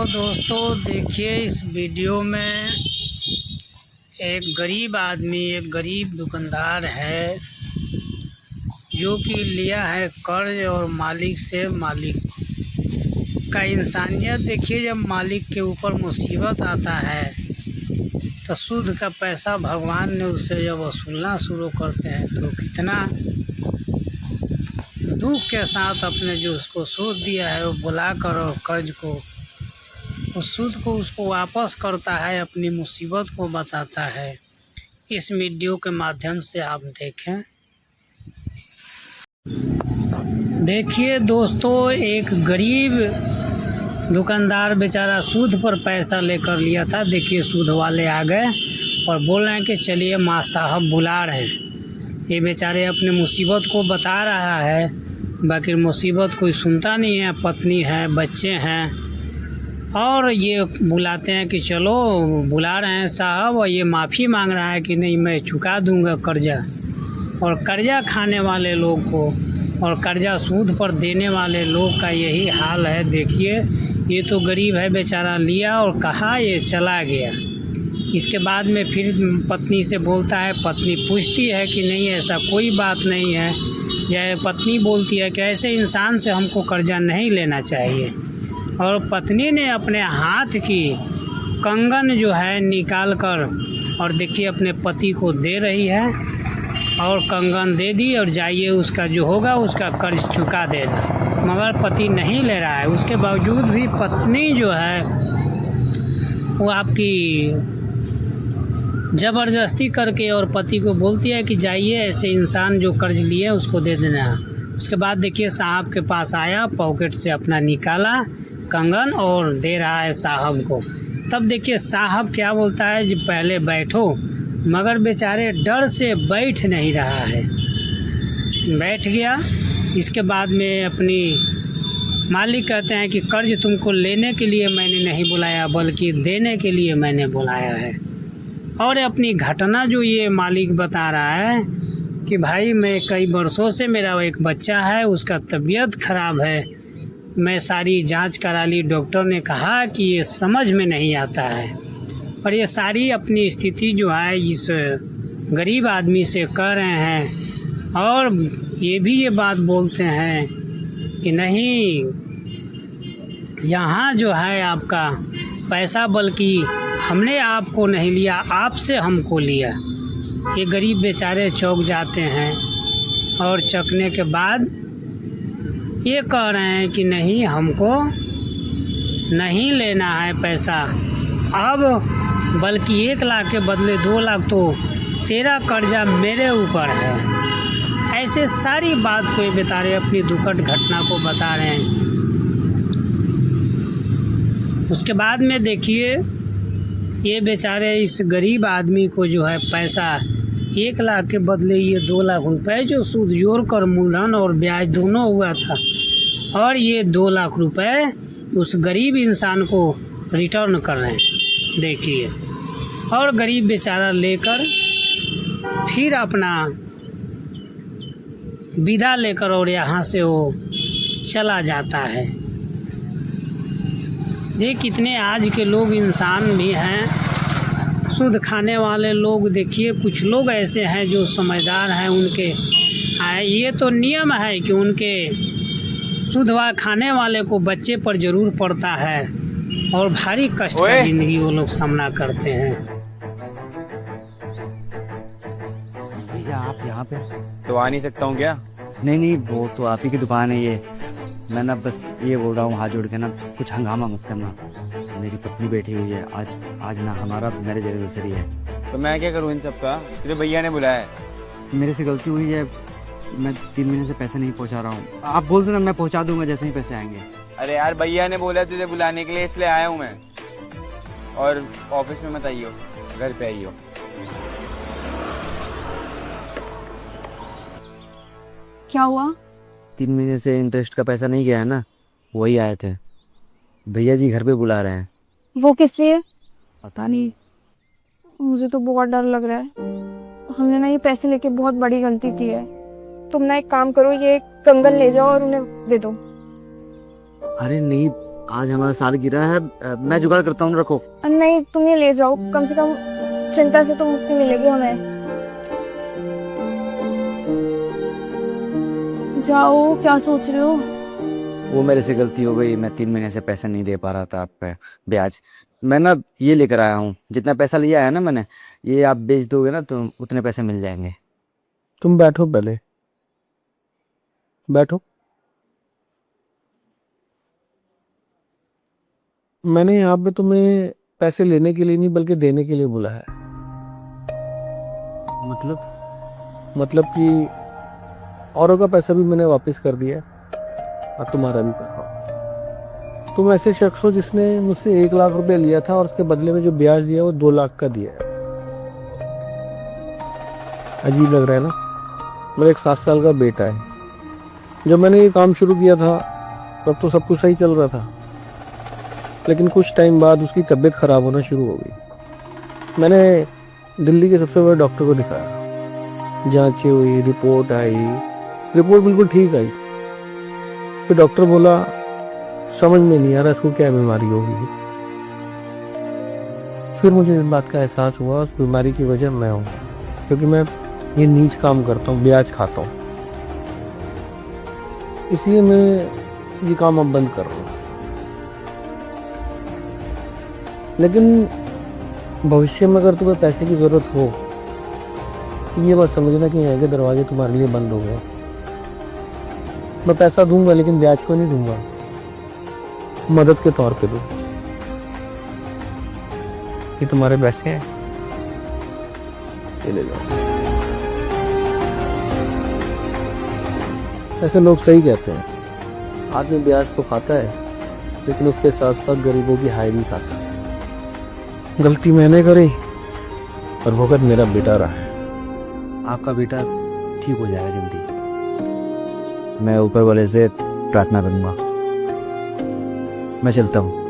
दोस्तों देखिए इस वीडियो में एक गरीब आदमी, एक गरीब दुकानदार है जो कि लिया है कर्ज और मालिक से। मालिक का इंसानियत देखिए, जब मालिक के ऊपर मुसीबत आता है तो सूद का पैसा भगवान ने उससे जब वसूलना शुरू करते हैं तो कितना दुख के साथ अपने जो उसको सूद दिया है वो बुलाकर और कर्ज को, उस सूद को उसको वापस करता है, अपनी मुसीबत को बताता है। इस वीडियो के माध्यम से आप देखें। देखिए दोस्तों, एक गरीब दुकानदार बेचारा सूद पर पैसा लेकर लिया था। देखिए सूद वाले आ गए और बोल रहे हैं कि चलिए माँ साहब बुला रहे हैं। ये बेचारे अपने मुसीबत को बता रहा है, बाकी मुसीबत कोई सुनता नहीं है। पत्नी है, बच्चे हैं, और ये बुलाते हैं कि चलो बुला रहे हैं साहब, और ये माफ़ी मांग रहा है कि नहीं मैं चुका दूंगा कर्जा। और कर्जा खाने वाले लोग को और कर्जा सूद पर देने वाले लोग का यही हाल है। देखिए ये तो गरीब है बेचारा, लिया और कहा ये चला गया। इसके बाद में फिर पत्नी से बोलता है, पत्नी पूछती है कि नहीं ऐसा कोई बात नहीं है। या पत्नी बोलती है कि ऐसे इंसान से हमको कर्जा नहीं लेना चाहिए। और पत्नी ने अपने हाथ की कंगन जो है निकाल कर और देखिए अपने पति को दे रही है, और कंगन दे दी और जाइए उसका जो होगा उसका कर्ज चुका देना। मगर पति नहीं ले रहा है। उसके बावजूद भी पत्नी जो है वो आपकी ज़बरदस्ती करके और पति को बोलती है कि जाइए ऐसे इंसान जो कर्ज लिए उसको दे देना। उसके बाद देखिए साहब के पास आया, पॉकेट से अपना निकाला कंगन और दे रहा है साहब को। तब देखिए साहब क्या बोलता है, जब पहले बैठो, मगर बेचारे डर से बैठ नहीं रहा है। बैठ गया। इसके बाद में अपनी मालिक कहते हैं कि कर्ज तुमको लेने के लिए मैंने नहीं बुलाया बल्कि देने के लिए मैंने बुलाया है। और अपनी घटना जो ये मालिक बता रहा है कि भाई मैं कई वर्षों से, मेरा एक बच्चा है उसका तबीयत खराब है, मैं सारी जांच करा ली, डॉक्टर ने कहा कि ये समझ में नहीं आता है। और ये सारी अपनी स्थिति जो है इस गरीब आदमी से कह रहे हैं। और ये भी ये बात बोलते हैं कि नहीं, यहाँ जो है आपका पैसा बल्कि हमने आपको नहीं लिया, आपसे हमको लिया। ये गरीब बेचारे चौंक जाते हैं और चौंकने के बाद ये कह रहे हैं कि नहीं हमको नहीं लेना है पैसा अब, बल्कि 1 लाख के बदले 2 लाख तो तेरा कर्जा मेरे ऊपर है। ऐसे सारी बात को ये बेचारे अपनी दुखद घटना को बता रहे हैं। उसके बाद में देखिए ये बेचारे इस गरीब आदमी को जो है पैसा 1 लाख के बदले ये 2 लाख रुपए जो सूद जोड़ कर मूलधन और ब्याज दोनों हुआ था, और ये 2 लाख रुपए उस गरीब इंसान को रिटर्न कर रहे हैं। देखिए, और गरीब बेचारा लेकर फिर अपना विदा लेकर और यहाँ से वो चला जाता है। ये कितने आज के लोग इंसान भी हैं, सूद खाने वाले लोग। देखिए कुछ लोग ऐसे हैं जो समझदार हैं, उनके ये तो नियम है कि उनके सूद खाने वाले को बच्चे पर ज़रूर पड़ता है और भारी कष्ट का जिंदगी वो लोग सामना करते हैं। भैया आप यहाँ पे? तो आ नहीं सकता हूँ क्या? नहीं, वो तो आप ही की दुकान है ये। मैं ना बस ये बोल रहा हूँ हाथ जोड़ के ना कुछ हंगामा मत करना। मेरी पत्नी बैठी हुई है, आज ना हमारा मैरिज एनिवर्सरी है। तो मैं क्या करूँ इन सब का? तेरे भैया ने बुलाया है। मेरे से गलती हुई है, मैं 3 महीने से पैसे नहीं पहुँचा रहा हूँ। आप बोल दो ना, मैं पहुँचा दूंगा जैसे ही पैसे आएंगे। अरे यार भैया ने बोला तुझे बुलाने के लिए, इसलिए आया हूँ मैं। और ऑफिस में मत आइयो, घर पे आइयो। क्या हुआ? 3 महीने से इंटरेस्ट का पैसा नहीं गया है ना, वही आए थे। भैया जी घर पे बुला रहे हैं। वो किस लिए? पता नहीं, मुझे तो बहुत डर लग रहा है। हमने ना ये पैसे लेके बहुत बड़ी गलती की है। तुम ना एक काम करो, ये कंगन ले जाओ और उन्हें दे दो। अरे नहीं, आज हमारा साल गिरा है, मैं जुगाड़ करता हूँ, रखो। नहीं तुम ये ले जाओ, कम से कम चिंता से तो मुक्ति मिलेगी हमें। जाओ, क्या सोच रहे हो? वो मेरे से गलती हो गई, मैं 3 महीने से पैसा नहीं दे पा रहा था आप पे ब्याज। मैं ना ये लेकर आया हूँ, जितना पैसा लिया है ना मैंने, ये आप बेच दोगे ना तो उतने पैसे मिल जाएंगे। तुम बैठो, पहले बैठो। मैंने यहाँ पे तुम्हें पैसे लेने के लिए नहीं बल्कि देने के लिए बुलाया है। मतलब कि औरों का पैसा भी मैंने वापस कर दिया और तुम्हारा भी कर रहा हूं। तुम ऐसे शख्स हो जिसने मुझसे 1 लाख रुपए लिया था और उसके बदले में जो ब्याज दिया वो 2 लाख का दिया है। अजीब लग रहा है ना? मेरा एक 7 साल का बेटा है। जब मैंने ये काम शुरू किया था तब तो सब कुछ सही चल रहा था, लेकिन कुछ टाइम बाद उसकी तबीयत खराब होना शुरू हो गई। मैंने दिल्ली के सबसे बड़े डॉक्टर को दिखाया, जांचें हुई, रिपोर्ट आई, रिपोर्ट बिल्कुल ठीक आई। फिर डॉक्टर बोला समझ में नहीं आ रहा इसको क्या बीमारी होगी। फिर मुझे इस बात का एहसास हुआ उस बीमारी की वजह मैं हूँ, क्योंकि मैं ये नीच काम करता हूँ, ब्याज खाता हूँ। इसलिए मैं ये काम अब बंद कर रहा हूँ। लेकिन भविष्य में अगर तुम्हें पैसे की जरूरत हो तो ये बात समझना कि यहाँ के दरवाजे तुम्हारे लिए बंद हो गए। मैं पैसा दूंगा लेकिन ब्याज को नहीं दूंगा, मदद के तौर पे दूंगा। ये तुम्हारे पैसे हैं, ये ले जाओ। ऐसे लोग सही कहते हैं, आदमी ब्याज तो खाता है लेकिन उसके साथ साथ गरीबों की हाय भी खाता है। गलती मैंने करी और भुगत मेरा बेटा रहा है। आपका बेटा ठीक हो जाएगा जल्दी, मैं ऊपर वाले से प्रार्थना करूंगा। मैं चलता हूँ।